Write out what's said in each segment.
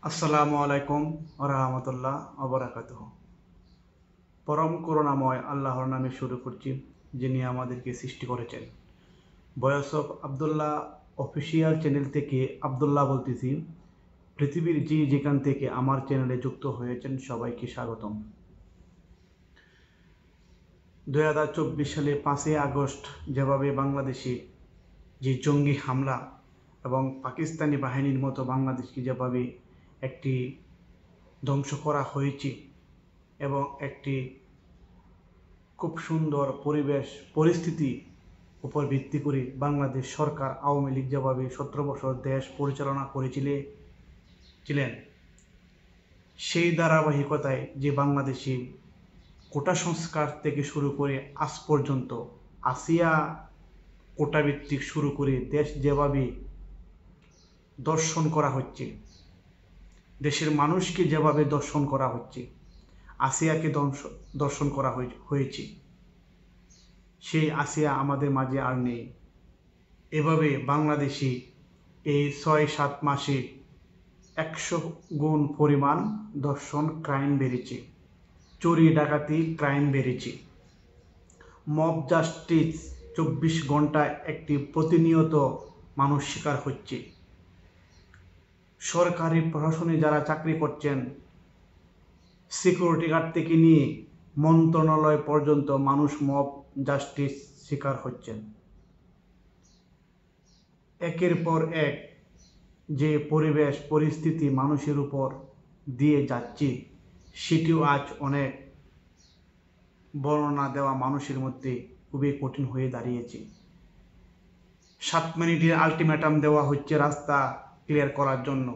আসসালামু আলাইকুম রাহমাতুল্লাহ ওয়া পরম করুণাময় আল্লাহর নামে শুরু করছি, যিনি আমাদেরকে সৃষ্টি করেছেন। Voice of Abdullah official channel থেকে আবদুল্লাহ বলতেছি। পৃথিবীর যেখান থেকে আমার চ্যানেলে যুক্ত হয়েছেন সবাইকে স্বাগতম। 2024 সালে 5ই আগস্ট যেভাবে বাংলাদেশে যে জঙ্গি হামলা এবং পাকিস্তানি বাহিনীর মতো বাংলাদেশকে যেভাবে একটি ধ্বংস করা হয়েছে এবং একটি খুব সুন্দর পরিস্থিতি উপর ভিত্তি করে বাংলাদেশ সরকার আওয়ামী লীগ যেভাবে 17 বছর দেশ পরিচালনা করেছিলেন, সেই ধারাবাহিকতায় যে বাংলাদেশে কোটা সংস্কার থেকে শুরু করে আজ পর্যন্ত আসিয়া কোটাভিত্তিক শুরু করে দেশ যেভাবে দর্শন করা হচ্ছে, দেশের মানুষকে যেভাবে দর্শন করা হচ্ছে, আসিয়াকে দর্শন করা হয়েছে, সেই আসিয়া আমাদের মাঝে আর নেই। এভাবে বাংলাদেশে এই 6-7 মাসে 100 গুণ পরিমাণ ধর্ষণ ক্রাইম বেড়েছে, চুরি ডাকাতি ক্রাইম বেড়েছে। মব জাস্টিস 24 ঘন্টায় একটি প্রতিনিয়ত মানুষ শিকার হচ্ছে। সরকারি প্রশাসনে যারা চাকরি করছেন, সিকিউরিটি গার্ড থেকে নিয়ে মন্ত্রণালয় পর্যন্ত মানুষ মব জাস্টিস শিকার হচ্ছেন। একের পর এক যে পরিস্থিতি মানুষের উপর দিয়ে যাচ্ছে, সেটিও আজ অনেক বর্ণনা দেওয়া মানুষের মধ্যে খুবই কঠিন হয়ে দাঁড়িয়েছে। 7 মিনিটের আলটিমেটাম দেওয়া হচ্ছে রাস্তা ক্লিয়ার করার জন্য।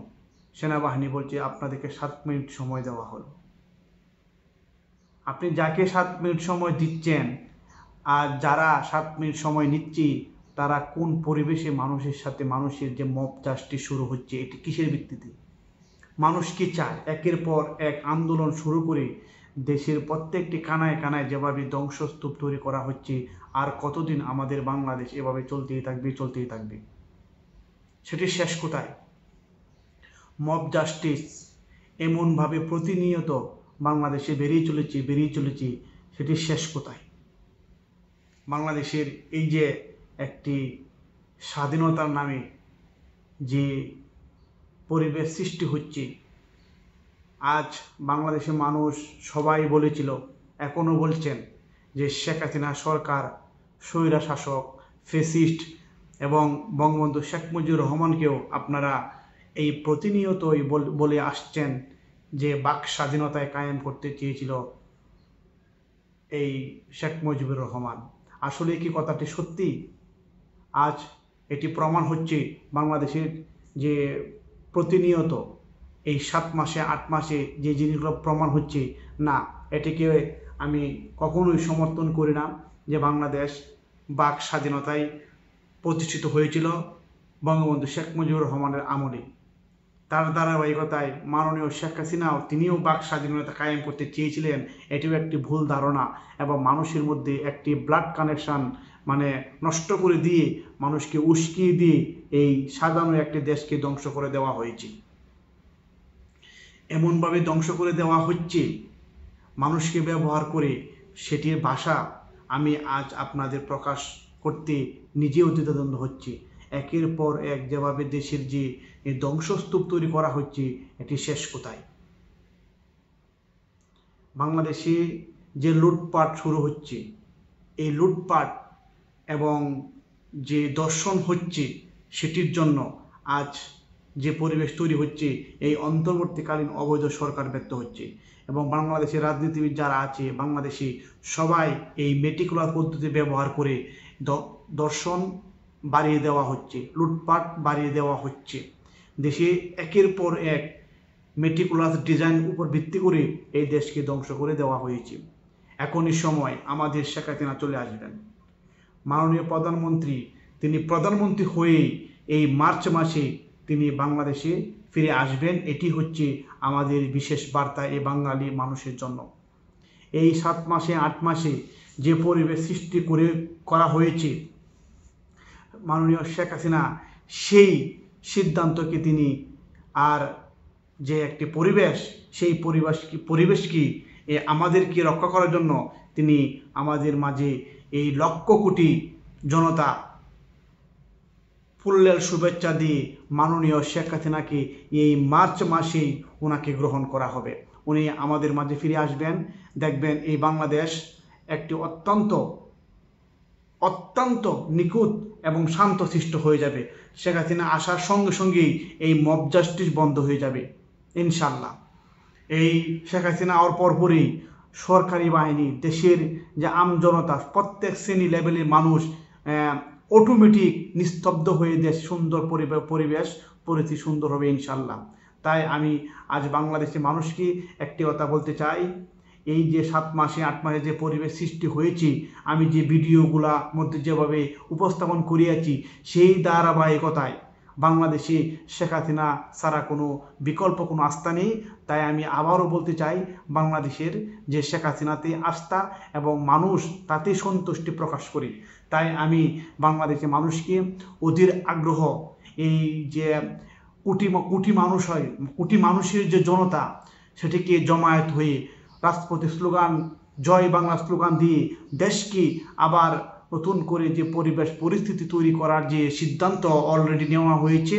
সেনাবাহিনী বলছে আপনাদেরকে 7 মিনিট সময় দেওয়া হলো। আপনি যাকে 7 মিনিট সময় দিচ্ছেন আর যারা 7 মিনিট সময় নিচ্ছি, তারা কোন পরিবেশে মানুষের সাথে মানুষের যে মব জাস্টিস শুরু হচ্ছে, এটি কিসের ভিত্তিতে? মানুষ কি চায়? একের পর এক আন্দোলন শুরু করে দেশের প্রত্যেকটি কানায় কানায় যেভাবে ধ্বংসস্তূপ তৈরি করা হচ্ছে, আর কতদিন আমাদের বাংলাদেশ এভাবে চলতেই থাকবে? সেটি শেষ কোথায়? মব জাস্টিস এমনভাবে প্রতিনিয়ত বাংলাদেশে বেরিয়ে চলেছে, সেটি শেষ কোথায়? বাংলাদেশের এই যে একটি স্বাধীনতার নামে যে পরিবেশ সৃষ্টি হচ্ছে, আজ বাংলাদেশের মানুষ সবাই বলেছিল, এখনও বলছেন যে শেখ হাসিনা সরকার স্বৈরা শাসক, ফ্যাসিস্ট, এবং বঙ্গবন্ধু শেখ মুজিবুর রহমানকেও আপনারা এই প্রতিনিয়তই বলে আসছেন যে বাক স্বাধীনতায় কায়েম করতে চেয়েছিল এই শেখ মুজিবুর রহমান। আসলে কি কথাটি সত্যি? আজ এটি প্রমাণ হচ্ছে বাংলাদেশের যে প্রতিনিয়ত এই 7 মাসে 8 মাসে যে জিনিসগুলো প্রমাণ হচ্ছে, না, এটিকে আমি কখনোই সমর্থন করি না যে বাংলাদেশ বাক স্বাধীনতায় প্রতিষ্ঠিত হয়েছিল বঙ্গবন্ধু শেখ মুজিবুর রহমানের আমলে। তার ধারাবাহিকতায় মাননীয় শেখ হাসিনাও তিনিও বাক স্বাধীনতা কায়েম করতে চেয়েছিলেন, এটিও একটি ভুল ধারণা এবং মানুষের মধ্যে একটি ব্লাড কানেকশন নষ্ট করে দিয়ে, মানুষকে উস্কিয়ে দিয়ে এই সাজানো একটি দেশকে ধ্বংস করে দেওয়া হয়েছে। এমনভাবে ধ্বংস করে দেওয়া হচ্ছে, মানুষকে ব্যবহার করে, সেটির ভাষা আমি আজ আপনাদের প্রকাশ করতে নিজেও দ্বিধাদ্বন্দ্ব হচ্ছে। একের পর এক যেভাবে দেশের যে ধ্বংসস্তূপ তৈরি করা হচ্ছে, এটি শেষ কোথায়? বাংলাদেশে যে লুটপাট শুরু হচ্ছে, এই লুটপাট এবং যে দর্শন হচ্ছে, সেটির জন্য আজ যে পরিবেশ তৈরি হচ্ছে, এই অন্তর্বর্তীকালীন অবৈধ সরকার ব্যর্থ হচ্ছে এবং বাংলাদেশের রাজনীতিবিদ যারা আছে বাংলাদেশে, সবাই এই মেটিকুলার পদ্ধতি ব্যবহার করে দর্শন বাড়িয়ে দেওয়া হচ্ছে, লুটপাট বাড়িয়ে দেওয়া হচ্ছে। দেশে একের পর এক মেটিকুলাস ডিজাইন উপর ভিত্তি করে এই দেশকে ধ্বংস করে দেওয়া হয়েছে। এখনই সময় আমাদের শেখ হাসিনা চলে আসবেন। মাননীয় প্রধানমন্ত্রী, তিনি প্রধানমন্ত্রী হয়ে এই মার্চ মাসে তিনি বাংলাদেশে ফিরে আসবেন। এটি হচ্ছে আমাদের বিশেষ বার্তা এই বাঙালি মানুষের জন্য। এই 7 মাসে 8 মাসে যে পরিবেশ সৃষ্টি করা হয়েছে, মাননীয় শেখ হাসিনা সেই সিদ্ধান্তকে তিনি আর যে একটি পরিবেশ, সেই পরিবেশকে আমাদেরকে রক্ষা করার জন্য তিনি আমাদের মাঝে এই লক্ষ কোটি জনতা ফুলের শুভেচ্ছা দিয়ে মাননীয় শেখ হাসিনাকে এই মার্চ মাসেই ওনাকে গ্রহণ করা হবে। উনি আমাদের মাঝে ফিরে আসবেন। দেখবেন এই বাংলাদেশ একটি অত্যন্ত নিখুঁত এবং শান্তশিষ্ট হয়ে যাবে। শেখ হাসিনা আসার সঙ্গে সঙ্গেই এই মব জাস্টিস বন্ধ হয়ে যাবে ইনশাল্লাহ। এই শেখ হাসিনা হওয়ার পরপরই সরকারি বাহিনী, দেশের যে আমজনতা, প্রত্যেক শ্রেণী লেভেলের মানুষ অটোমেটিক নিস্তব্ধ হয়ে দেশ সুন্দর পরিস্থিতি সুন্দর হবে ইনশাল্লাহ। তাই আমি আজ বাংলাদেশের মানুষকে একটি কথা বলতে চাই, এই যে 7 মাসে 8 মাসে যে পরিবেশ সৃষ্টি হয়েছে, আমি যে ভিডিওগুলা মধ্যে যেভাবে উপস্থাপন করিয়াছি, সেই ধারাবাহিকতায় বাংলাদেশে শেখ হাসিনা ছাড়া কোনো বিকল্প কোনো আস্থা নেই। তাই আমি আবারও বলতে চাই, বাংলাদেশের যে শেখ হাসিনাতে আস্থা এবং মানুষ তাতে সন্তুষ্টি প্রকাশ করি। তাই আমি বাংলাদেশের মানুষকে অধীর আগ্রহ, এই যে কোটি মানুষ হয়, কোটি মানুষের যে জনতা, সেটিকে জমায়েত হয়ে রাজপথে স্লোগান, জয় বাংলা স্লোগান দিয়ে দেশকে আবার নতুন করে যে পরিস্থিতি তৈরি করার যে সিদ্ধান্ত অলরেডি নেওয়া হয়েছে,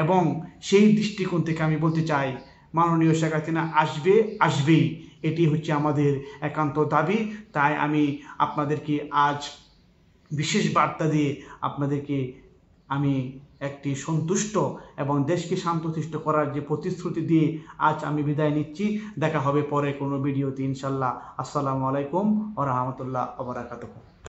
এবং সেই দৃষ্টিকোণ থেকে আমি বলতে চাই মাননীয় শেখ হাসিনা আসবেই, এটি হচ্ছে আমাদের একান্ত দাবি। তাই আমি আপনাদেরকে আজ বিশেষ বার্তা দিয়ে আপনাদেরকে আমি একটি সন্তুষ্ট এবং দেশকে শান্তশিষ্ট করার যে প্রতিশ্রুতি দিয়ে আজ আমি বিদায় নিচ্ছি। দেখা হবে পরে কোনো ভিডিওতে ইনশাল্লাহ। আসসালামু আলাইকুম ওয়া রাহমাতুল্লাহি ওয়া বারাকাতুহু।